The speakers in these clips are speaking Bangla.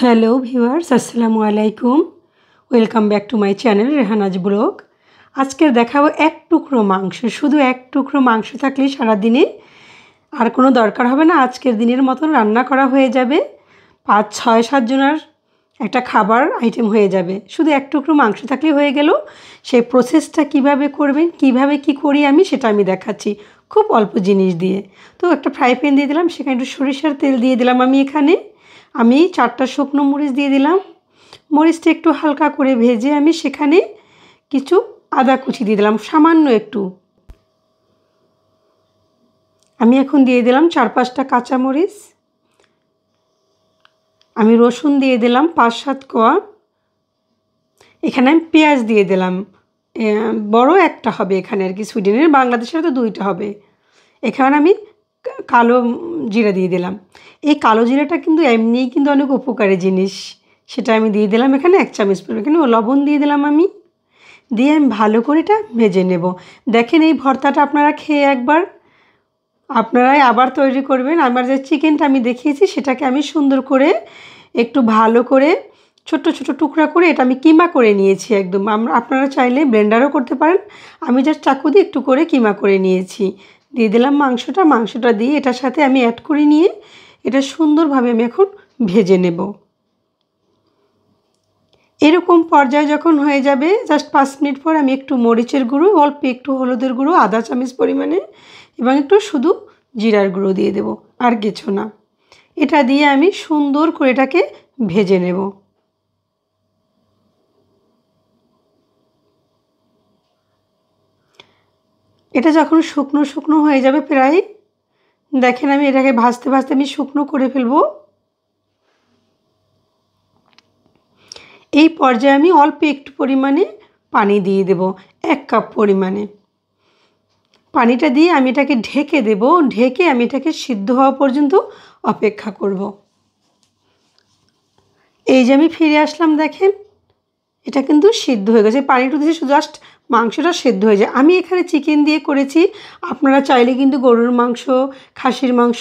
হ্যালো ভিউয়ার্স, আসসালামু আলাইকুম। Welcome back to my channel Rehanaz blog. আজকের দেখাবো এক টুকরো মাংস। শুধু এক টুকরো মাংস থাকলেই সারাদিনে আর কোনো দরকার হবে না, আজকের দিনের মতন রান্না করা হয়ে যাবে। 5-6-7 জনের একটা খাবার আইটেম হয়ে যাবে। শুধু এক টুকরো মাংস থাকলেই হয়ে গেল। সেই প্রসেসটা কিভাবে করবেন, কিভাবে কি করি আমি সেটা আমি দেখাচ্ছি খুব অল্প জিনিস দিয়ে। তো একটা ফ্রাই প্যান দিয়ে দিলাম, সেখানে একটু সরিষার তেল দিয়ে দিলাম। আমি 4টা শুকনো মরিচ দিয়ে দিলাম। মরিচটা একটু হালকা করে ভেজে আমি সেখানে কিছু আদা কুচি দিয়ে দিলাম, সামান্য একটু। আমি এখন দিয়ে দিলাম 4-5টা কাঁচামরিচ। আমি রসুন দিয়ে দিলাম 5-7 কোয়া। এখানে আমি পেঁয়াজ দিয়ে দিলাম, বড় একটা হবে এখানে আর কি, সুইডেনের, বাংলাদেশের তো 2টা হবে। এখানে আমি কালো জিরা দিয়ে দিলাম। এই কালো জিরাটা কিন্তু এমনিই কিন্তু অনেক উপকারী জিনিস, সেটা আমি দিয়ে দিলাম এখানে 1 চামচ পরিমাণ। এখানে লবণ দিয়ে দিলাম আমি, দিয়ে আমি ভালো করে এটা ভেজে নেব। দেখেন এই ভর্তাটা আপনারা খেয়ে একবার আপনারাই আবার তৈরি করবেন। আমার যে চিকেনটা আমি দেখিয়েছি সেটাকে আমি সুন্দর করে একটু ভালো করে ছোট ছোট টুকরা করে এটা আমি কিমা করে নিয়েছি একদম। আপনারা চাইলে ব্লেন্ডারও করতে পারেন। আমি জাস্ট চাকু দিয়ে একটু করে কিমা করে নিয়েছি। দিয়ে দিলাম মাংসটা দিয়ে এটার সাথে আমি অ্যাড করে নিয়ে এটা সুন্দরভাবে আমি এখন ভেজে নেব। এরকম পর্যায়ে যখন হয়ে যাবে, জাস্ট 5 মিনিট পর আমি একটু মরিচের গুঁড়ো, অল্প একটু হলুদের গুঁড়ো, আধা চামচ পরিমাণে, এবং একটু শুধু জিরার গুঁড়ো দিয়ে দেব, আর কিছু না। এটা দিয়ে আমি সুন্দর করে এটাকে ভেজে নেব। এটা যখন শুকনো শুকনো হয়ে যাবে প্রায়, দেখেন আমি এটাকে ভাজতে ভাজতে আমি শুকনো করে ফেলবো। এই পর্যায়ে আমি অল্প একটু পরিমাণে পানি দিয়ে দেব, 1 কাপ পরিমাণে। পানিটা দিয়ে আমি এটাকে ঢেকে দেব, ঢেকে আমি এটাকে সিদ্ধ হওয়া পর্যন্ত অপেক্ষা করব। এই যে আমি ফিরে আসলাম, দেখেন এটা কিন্তু সিদ্ধ হয়ে গেছে। পানিটা দিয়েছি শুধু জাস্ট মাংসটা সেদ্ধ হয়ে যায়। আমি এখানে চিকেন দিয়ে করেছি, আপনারা চাইলে কিন্তু গরুর মাংস, খাসির মাংস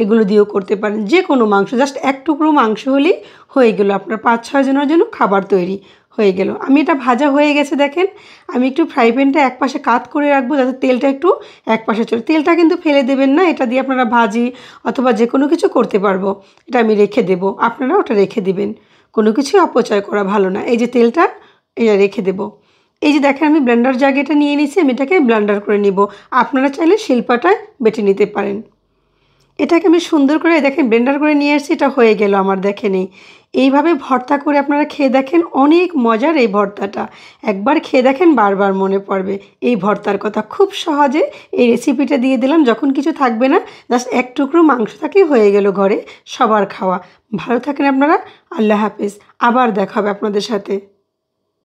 এগুলো দিয়েও করতে পারেন। যে কোনো মাংস, জাস্ট এক টুকরো মাংস হলেই হয়ে গেল আপনার 5-6 জনের জন্য খাবার তৈরি হয়ে গেল। আমি এটা ভাজা হয়ে গেছে দেখেন। আমি একটু ফ্রাই প্যানটা একপাশে কাত করে রাখবো যাতে তেলটা একটু একপাশে চলে। তেলটা কিন্তু ফেলে দেবেন না, এটা দিয়ে আপনারা ভাজি অথবা যে কোনো কিছু করতে পারবো। এটা আমি রেখে দেবো, আপনারা ওটা রেখে দিবেন। কোনো কিছুই অপচয় করা ভালো না। এই যে তেলটা এটা রেখে দেব। এই যে দেখেন আমি ব্লেন্ডার জাগে এটা নিয়ে নিয়েছি, আমি এটাকে ব্লেন্ডার করে নিব। আপনারা চাইলে শিলপাটায় বেটে নিতে পারেন। এটাকে আমি সুন্দর করে দেখেন ব্লেন্ডার করে নিয়ে আসছি, এটা হয়ে গেল আমার। দেখেন এইভাবে ভর্তা করে আপনারা খেয়ে দেখেন, অনেক মজার এই ভর্তাটা। একবার খেয়ে দেখেন বারবার মনে পড়বে এই ভর্তার কথা। খুব সহজে এই রেসিপিটা দিয়ে দিলাম। যখন কিছু থাকবে না, জাস্ট এক টুকরো মাংস থাকলেই হয়ে গেল ঘরে সবার খাওয়া। ভালো থাকেন আপনারা, আল্লাহ হাফেজ। আবার দেখা হবে আপনাদের সাথে।